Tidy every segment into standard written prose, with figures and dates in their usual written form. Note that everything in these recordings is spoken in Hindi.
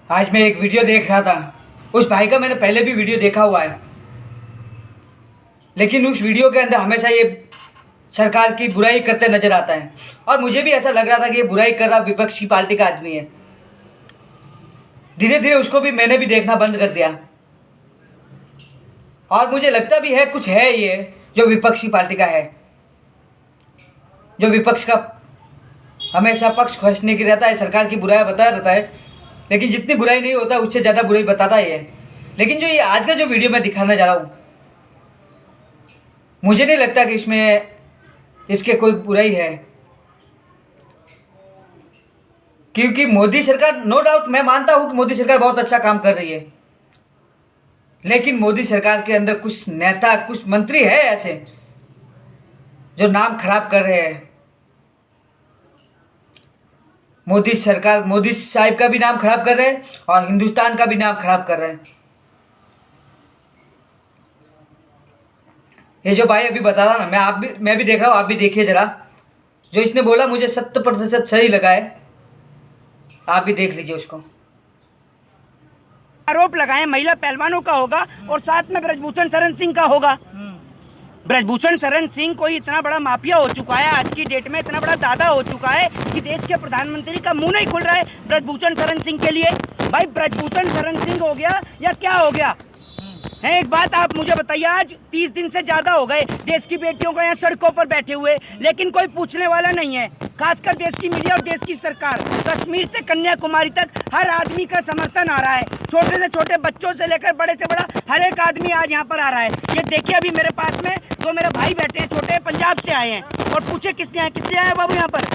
आज मैं एक वीडियो देख रहा था। उस भाई का मैंने पहले भी वीडियो देखा हुआ है, लेकिन उस वीडियो के अंदर हमेशा ये सरकार की बुराई करते नजर आता है। और मुझे भी ऐसा लग रहा था कि ये बुराई कर रहा विपक्ष की पार्टी का आदमी है। धीरे धीरे उसको भी मैंने भी देखना बंद कर दिया, और मुझे लगता भी है कुछ है ये जो विपक्ष की पार्टी का है, जो विपक्ष का हमेशा पक्ष खसने की रहता है, सरकार की बुराई बताया रहता है, लेकिन जितनी बुराई नहीं होता उससे ज़्यादा बुराई बताता ही है। लेकिन जो ये आज का जो वीडियो मैं दिखाने जा रहा हूँ, मुझे नहीं लगता कि इसमें इसके कोई बुराई है, क्योंकि मोदी सरकार, नो डाउट मैं मानता हूँ कि मोदी सरकार बहुत अच्छा काम कर रही है, लेकिन मोदी सरकार के अंदर कुछ नेता, कुछ मंत्री है ऐसे जो नाम खराब कर रहे हैं। मोदी सरकार, मोदी साहिब का भी नाम खराब कर रहे हैं और हिंदुस्तान का भी नाम खराब कर रहे हैं। ये जो भाई अभी बता रहा ना, मैं भी देख रहा हूँ, आप भी देखिए जरा। जो इसने बोला मुझे 70% सही लगा है, आप भी देख लीजिए उसको। आरोप लगाए महिला पहलवानों का होगा और साथ में ब्रजभूषण शरण सिंह का होगा। ब्रजभूषण शरण सिंह कोई इतना बड़ा माफिया हो चुका है, आज की डेट में इतना बड़ा दादा हो चुका है कि देश के प्रधानमंत्री का मुंह नहीं खुल रहा है ब्रजभूषण शरण सिंह के लिए। भाई ब्रजभूषण शरण सिंह हो गया या क्या हो गया है? एक बात आप मुझे बताइए, आज 30 दिन से ज्यादा हो गए देश की बेटियों को यहाँ सड़कों पर बैठे हुए, लेकिन कोई पूछने वाला नहीं है। खासकर देश की मीडिया और देश की सरकार, कश्मीर से कन्याकुमारी तक हर आदमी का समर्थन आ रहा है। छोटे से छोटे बच्चों से लेकर बड़े से बड़ा हर एक आदमी आज यहाँ पर आ रहा है। ये देखिए अभी मेरे पास में दो मेरे भाई बैठे हैं, छोटे पंजाब से आए हैं, और पूछे किसने आए? किसलिए आए बाबू यहाँ पर?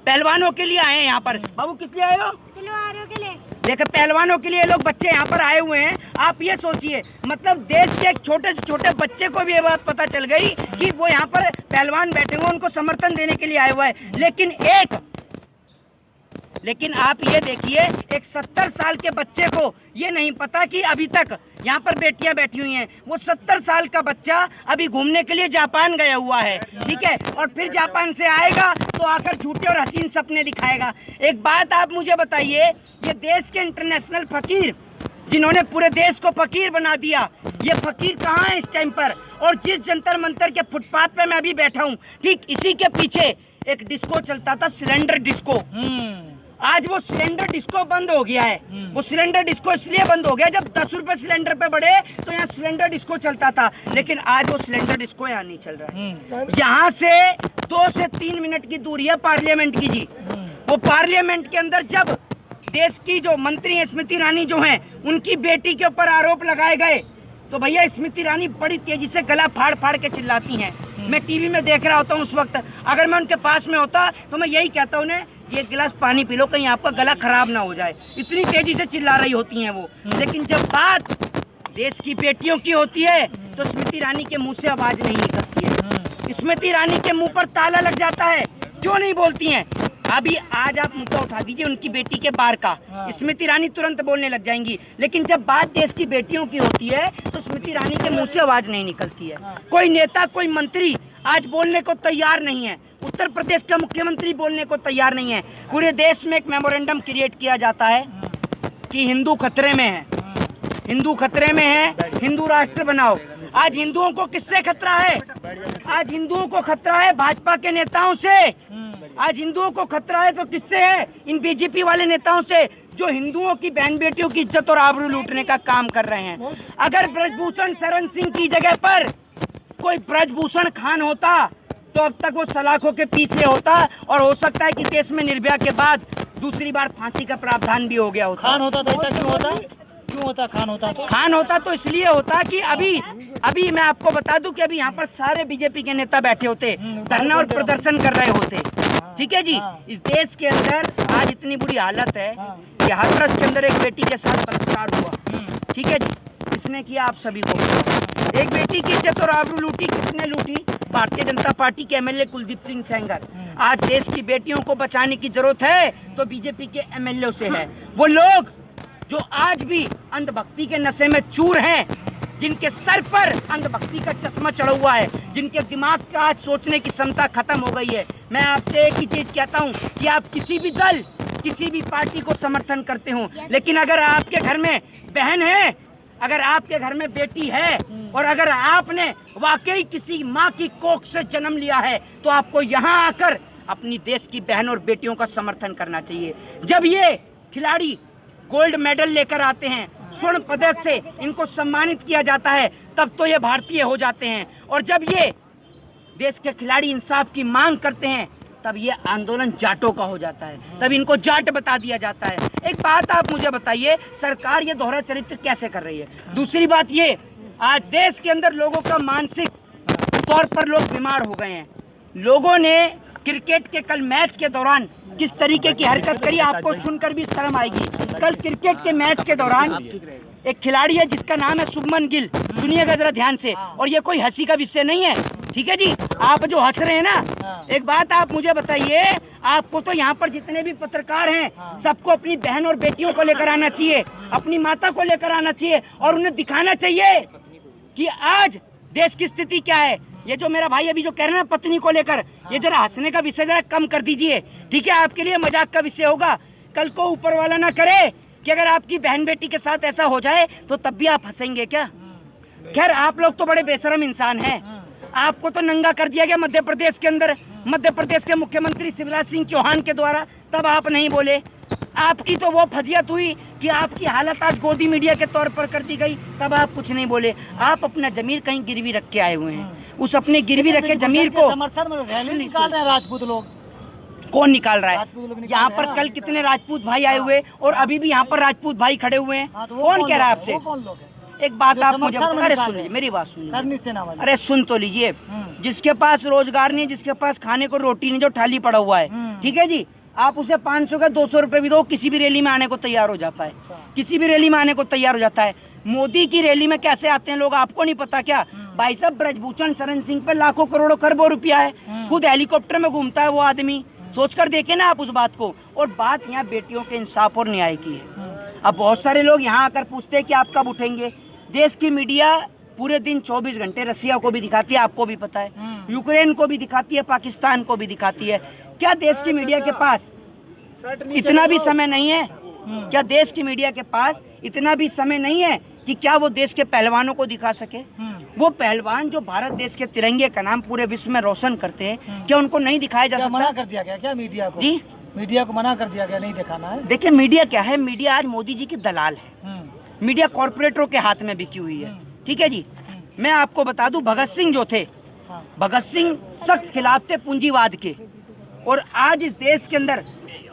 पहलवानों के लिए आए हैं यहाँ पर। बाबू किस लिए आए हो? पहलवानों के लिए। देखो पहलवानों के लिए लोग बच्चे यहाँ पर आए हुए हैं। आप ये सोचिए, मतलब देश के एक छोटे से छोटे बच्चे को भी ये बात पता चल गई कि वो यहाँ पर पहलवान बैठे हुए, उनको समर्थन देने के लिए आए हुए हैं। लेकिन आप ये देखिए, एक 70 साल के बच्चे को ये नहीं पता कि अभी तक यहाँ पर बेटियां बैठी हुई हैं। वो 70 साल का बच्चा अभी घूमने के लिए जापान गया हुआ है, ठीक है, और फिर जापान से आएगा तो आकर झूठे और हसीन सपने दिखाएगा। एक बात आप मुझे बताइए, ये देश के इंटरनेशनल फकीर जिन्होंने पूरे देश को फकीर बना दिया, ये फकीर कहाँ है इस टाइम पर? और जिस जंतर मंतर के फुटपाथ पे मैं अभी बैठा हूँ, ठीक इसी के पीछे एक डिस्को चलता था, सिलेंडर डिस्को। आज वो सिलेंडर डिस्को बंद हो गया है। वो सिलेंडर डिस्को इसलिए बंद हो गया, जब 10 रुपए सिलेंडर पे बढ़े तो यहाँ सिलेंडर डिस्को चलता था, लेकिन आज वो सिलेंडर डिस्को यहाँ नहीं चल रहा है। यहाँ से 2 से 3 मिनट की दूरी है पार्लियामेंट की जी। वो पार्लियामेंट के अंदर जब देश की जो मंत्री है स्मृति ईरानी जो है, उनकी बेटी के ऊपर आरोप लगाए गए, तो भैया स्मृति ईरानी बड़ी तेजी से गला फाड़ फाड़ के चिल्लाती हैं। मैं टीवी में देख रहा होता हूँ उस वक्त, अगर मैं उनके पास में होता तो मैं यही कहता उन्हें, ये गिलास पानी पी लो, कहीं आपका गला खराब ना हो जाए। इतनी तेजी से चिल्ला रही होती हैं वो। लेकिन जब बात देश की बेटियों की होती है तो स्मृति ईरानी के मुंह से आवाज नहीं निकलती है। स्मृति ईरानी के मुंह पर ताला लग जाता है, क्यों नहीं बोलती हैं? अभी आज आप मुद्दा उठा दीजिए उनकी बेटी के बार का, स्मृति ईरानी तुरंत बोलने लग जाएंगी। लेकिन जब बात देश की बेटियों की होती है तो स्मृति ईरानी के मुंह से आवाज नहीं निकलती है। कोई नेता, कोई मंत्री आज बोलने को तैयार नहीं है। उत्तर प्रदेश का मुख्यमंत्री बोलने को तैयार नहीं है। पूरे देश में एक मेमोरेंडम क्रिएट किया जाता है कि हिंदू खतरे में है, हिंदू खतरे में है, हिंदू राष्ट्र बनाओ। आज हिंदुओं को किससे खतरा है? आज हिंदुओं को खतरा है भाजपा के नेताओं से। आज हिंदुओं को खतरा है तो किससे है? इन बीजेपी वाले नेताओं से, जो हिंदुओं की बहन बेटियों की इज्जत और आबरू लूटने का काम कर रहे हैं। अगर ब्रजभूषण शरण सिंह की जगह पर कोई ब्रजभूषण खान होता तो अब तक वो सलाखों के पीछे होता, और हो सकता है कि देश में निर्भया के बाद दूसरी बार फांसी का प्रावधान भी हो गया होता। खान होता तो ऐसा क्यों होता? क्यों होता खान होता तो? खान होता तो इसलिए होता कि अभी मैं आपको बता दूं कि अभी यहाँ पर सारे बीजेपी के नेता बैठे होते, धरना और प्रदर्शन कर रहे होते, ठीक है जी। इस देश के अंदर आज इतनी बुरी हालत है कि हाथरस के अंदर एक बेटी के साथ बलात्कार हुआ, ठीक है जी। किसने किया? आप सभी को। एक बेटी की इज्जत और आबरू लूटी, किसने लूटी? भारतीय जनता पार्टी के एमएलए कुलदीप सिंह सेंगर। आज देश की बेटियों को बचाने की जरूरत है तो बीजेपी के एमएलए से है। वो लोग जो आज भी अंधभक्ति के नशे में चूर हैं, जिनके सर पर अंधभक्ति का चश्मा चढ़ा हुआ है, जिनके दिमाग का आज सोचने की क्षमता खत्म हो गई है। मैं आपसे एक ही चीज कहता हूँ कि आप किसी भी दल, किसी भी पार्टी को समर्थन करते हो, लेकिन अगर आपके घर में बहन है, अगर आपके घर में बेटी है और अगर आपने वाकई किसी माँ की कोख से जन्म लिया है तो आपको यहाँ आकर अपनी देश की बहन और बेटियों का समर्थन करना चाहिए। जब ये खिलाड़ी गोल्ड मेडल लेकर आते हैं, स्वर्ण पदक से इनको सम्मानित किया जाता है, तब तो ये भारतीय हो जाते हैं। और जब ये देश के खिलाड़ी इंसाफ की मांग करते हैं तब ये आंदोलन जाटों का हो जाता है, तब इनको जाट बता दिया जाता है। एक बात आप मुझे बताइए, सरकार ये दोहरा चरित्र कैसे कर रही है? दूसरी बात ये, आज देश के अंदर लोगों का मानसिक तौर पर लोग बीमार हो गए हैं। लोगों ने क्रिकेट के कल मैच के दौरान किस तरीके की हरकत करी, आपको सुनकर भी शर्म आएगी। कल क्रिकेट के मैच के दौरान एक खिलाड़ी है जिसका नाम है शुभमन गिल, सुनिएगा जरा ध्यान से, और ये कोई हंसी का विषय नहीं है, ठीक है जी? आप जो हंस रहे हैं ना, एक बात आप मुझे बताइए, आपको तो यहाँ पर जितने भी पत्रकार हैं सबको अपनी बहन और बेटियों को लेकर आना चाहिए, अपनी माता को लेकर आना चाहिए और उन्हें दिखाना चाहिए कि आज देश की स्थिति क्या है। ये जो मेरा भाई अभी जो कह रहे हैं ना पत्नी को लेकर, ये जरा हंसने का विषय जरा कम कर दीजिए, ठीक है? आपके लिए मजाक का विषय होगा, कल को ऊपर वाला ना करे कि अगर आपकी बहन बेटी के साथ ऐसा हो जाए तो तब भी आप हंसेंगे क्या? खैर, आप लोग तो बड़े बेशरम इंसान हैं। आपको तो नंगा कर दिया गया मध्य प्रदेश के अंदर, मध्य प्रदेश के मुख्यमंत्री शिवराज सिंह चौहान के द्वारा, तब आप नहीं बोले। आपकी तो वो फजियत हुई कि आपकी हालत आज गोदी मीडिया के तौर पर कर दी गई, तब आप कुछ नहीं बोले। आप अपना जमीर कहीं गिरवी रख के आए हुए हैं, उस अपने गिरवी रखे जमीर को समर्थन में रैली निकाल रहे हैं राजपूत लोग। कौन निकाल रहा है? यहाँ पर कल कितने राजपूत भाई आए हुए और अभी भी यहाँ पर राजपूत भाई खड़े हुए हैं। कौन कह रहा है आपसे? एक बात आप मुझे बता, अरे सुनिए मेरी बात सुनिए, अरे सुन तो लीजिए। जिसके पास रोजगार नहीं, जिसके पास खाने को रोटी नहीं, जो थाली पड़ा हुआ है, ठीक है जी, आप उसे 500 का 200 रुपए भी दो, किसी भी रैली में आने को तैयार हो जाता है, किसी भी रैली में आने को तैयार हो जाता है। मोदी की रैली में कैसे आते हैं लोग, आपको नहीं पता क्या? भाई साहब, ब्रजभूषण शरण सिंह पे लाखों करोड़ों खरबों रुपया है, खुद हेलीकॉप्टर में घूमता है वो आदमी, सोचकर देखे ना आप उस बात को। और बात यहाँ बेटियों के इंसाफ और न्याय की है। अब बहुत सारे लोग यहाँ आकर पूछते हैं कि आप कब उठेंगे। देश की मीडिया पूरे दिन 24 घंटे रसिया को भी दिखाती है, आपको भी पता है, यूक्रेन को भी दिखाती है, पाकिस्तान को भी दिखाती है। क्या देश की मीडिया के पास इतना भी समय नहीं है? क्या देश की मीडिया के पास इतना भी समय नहीं है कि क्या वो देश के पहलवानों को दिखा सके? वो पहलवान जो भारत देश के तिरंगे का नाम पूरे विश्व में रोशन करते हैं, क्या उनको नहीं दिखाया जा सकता? मना कर दिया गया क्या मीडिया को? जी, मीडिया को मना कर दिया गया, नहीं दिखाना है। देखिए मीडिया क्या है, मीडिया आज मोदी जी की दलाल है, मीडिया कॉर्पोरेटरों के हाथ में बिकी हुई है, ठीक है जी। मैं आपको बता दूं, भगत सिंह जो थे, भगत सिंह सख्त खिलाफ थे पूंजीवाद के, और आज इस देश के अंदर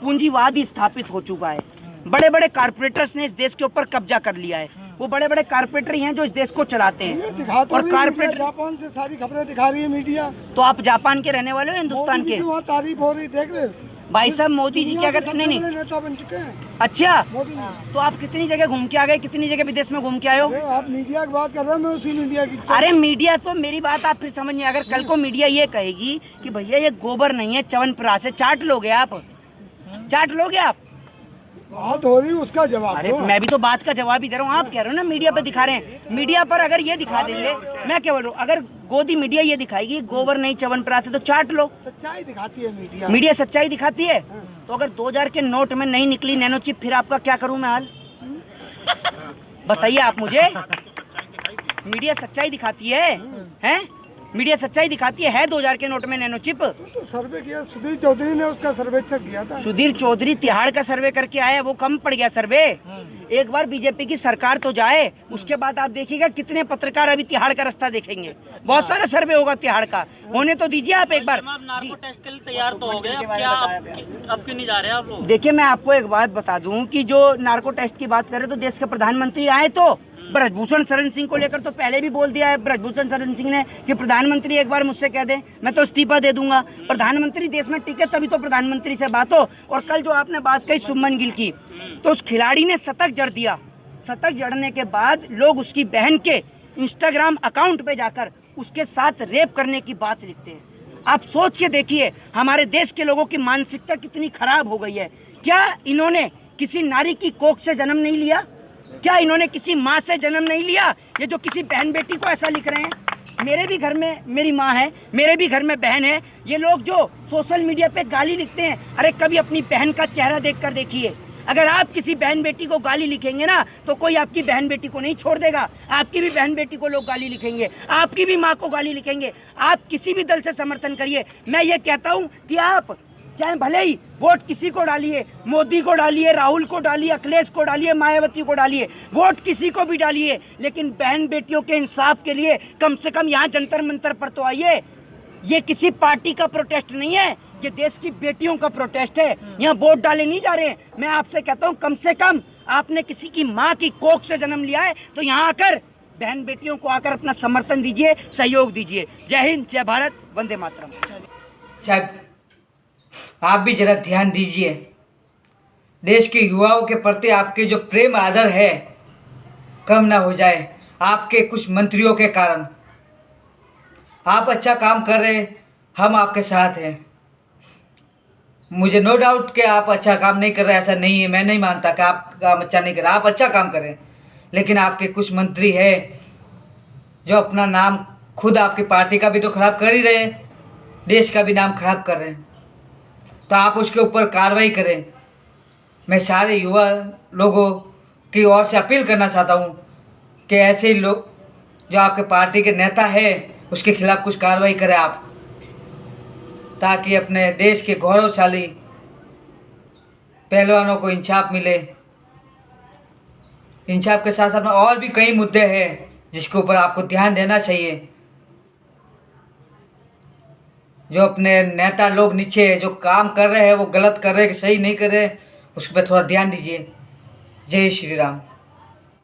पूंजीवाद ही स्थापित हो चुका है। बड़े बड़े कारपोरेटर्स ने इस देश के ऊपर कब्जा कर लिया है। वो बड़े बड़े कारपोरेटर ही हैं जो इस देश को चलाते हैं। और कारपोरेटर जापान से सारी खबरें दिखा रही है मीडिया। तो आप जापान के रहने वाले हो, हिंदुस्तान के? तारीफ हो रही, देख रहे भाई साहब, मोदी जी क्या करते? नहीं नेता बन चुके हैं। अच्छा, मोदी जी। तो आप कितनी जगह घूम के आ गए, कितनी जगह विदेश में घूम के आए हो? आप मीडिया की बात कर रहे हैं, मैं उसी मीडिया की। अरे मीडिया तो, मेरी बात आप फिर समझिए, अगर कल को मीडिया ये कहेगी कि भैया ये गोबर नहीं है च्यवनप्राश है, चाट लोगे आप? चाट लोगे आप? बात हो रही, उसका जवाब। अरे मैं भी तो बात का जवाब ही दे रहा हूँ। आप कह रहे हो ना मीडिया पे दिखा रहे हैं, मीडिया पर अगर ये दिखा देंगे, मैं क्या बोल रहा हूँ, अगर गोदी मीडिया ये दिखाएगी गोबर नहीं च्यवनप्राश है तो चाट लो। सच्चाई दिखाती है मीडिया। मीडिया सच्चाई दिखाती है। तो अगर 2000 के नोट में नहीं निकली नैनो चिप, फिर आपका क्या करूं मैं हाल? बताइए आप मुझे। मीडिया सच्चाई दिखाती है, हैं? मीडिया सच्चाई दिखाती है 2000 के नोट में नैनो चिप। तो सर्वे किया सुधीर चौधरी ने, उसका सर्वेक्षण किया था। सुधीर चौधरी तिहाड़ का सर्वे करके आया, वो कम पड़ गया सर्वे। एक बार बीजेपी की सरकार तो जाए, उसके बाद आप देखिएगा कितने पत्रकार अभी तिहाड़ का रास्ता देखेंगे। बहुत सारा सर्वे होगा तिहाड़ का, होने तो दीजिए आप एक बार। नार्को टेस्ट के लिए तैयार तो हो गए, अब क्यों नहीं जा रहे आप लोग? देखिए मैं आपको एक बात बता दूं कि जो नार्को टेस्ट की बात करें तो देश के प्रधानमंत्री आए, तो ब्रजभूषण शरण सिंह को लेकर तो पहले भी बोल दिया है ब्रजभूषण शरण सिंह ने कि प्रधानमंत्री एक बार मुझसे कह दें मैं तो इस्तीफा दे दूंगा। प्रधानमंत्री देश में टिके तभी तो प्रधानमंत्री से बात हो। और कल जो आपने बात कही शुभमन गिल की, तो उस खिलाड़ी ने शतक जड़ दिया। शतक जड़ने के बाद लोग उसकी बहन के इंस्टाग्राम अकाउंट पे जाकर उसके साथ रेप करने की बात लिखते हैं। आप सोच के देखिए हमारे देश के लोगों की मानसिकता कितनी खराब हो गई है। क्या इन्होंने किसी नारी की कोख से जन्म नहीं लिया? क्या इन्होंने किसी माँ से जन्म नहीं लिया? ये जो किसी बहन बेटी को ऐसा लिख रहे हैं, मेरे भी घर में मेरी माँ है, मेरे भी घर में बहन है। ये लोग जो सोशल मीडिया पे गाली लिखते हैं, अरे कभी अपनी बहन का चेहरा देखकर देखिए। अगर आप किसी बहन बेटी को गाली लिखेंगे ना तो कोई आपकी बहन बेटी को नहीं छोड़ देगा। आपकी भी बहन बेटी को लोग गाली लिखेंगे, आपकी भी माँ को गाली लिखेंगे। आप किसी भी दल से समर्थन करिए। मैं ये कहता हूँ कि आप चाहे भले ही वोट किसी को डालिए, मोदी को डालिए, राहुल को डालिए, अखिलेश को डालिए, मायावती को डालिए, वोट किसी को भी डालिए, लेकिन बहन बेटियों के इंसाफ के लिए कम से कम यहाँ जंतर मंतर पर तो आइए। ये किसी पार्टी का प्रोटेस्ट नहीं है, ये देश की बेटियों का प्रोटेस्ट है। यहाँ वोट डाले नहीं जा रहे हैं। मैं आपसे कहता हूँ कम से कम आपने किसी की माँ की कोख से जन्म लिया है तो यहाँ आकर बहन बेटियों को आकर अपना समर्थन दीजिए, सहयोग दीजिए। जय हिंद, जय भारत, वंदे मातरम। साहब आप भी जरा ध्यान दीजिए, देश के युवाओं के प्रति आपके जो प्रेम आदर है कम ना हो जाए आपके कुछ मंत्रियों के कारण। आप अच्छा काम कर रहे, हम आपके साथ हैं। मुझे नो डाउट कि आप अच्छा काम नहीं कर रहे, ऐसा नहीं है, मैं नहीं मानता कि आप काम अच्छा नहीं कर रहे, आप अच्छा काम कर रहे हैं। लेकिन आपके कुछ मंत्री हैं जो अपना नाम खुद आपकी पार्टी का भी तो खराब कर ही रहे हैं, देश का भी नाम खराब कर रहे हैं, तो आप उसके ऊपर कार्रवाई करें। मैं सारे युवा लोगों की ओर से अपील करना चाहता हूँ कि ऐसे ही लोग जो आपके पार्टी के नेता है उसके खिलाफ कुछ कार्रवाई करें आप, ताकि अपने देश के गौरवशाली पहलवानों को इंसाफ मिले। इंसाफ के साथ साथ में और भी कई मुद्दे हैं जिसके ऊपर आपको ध्यान देना चाहिए। जो अपने नेता लोग नीचे जो काम कर रहे हैं वो गलत कर रहे हैं कि सही नहीं कर रहे, उस पर थोड़ा ध्यान दीजिए। जय श्री राम।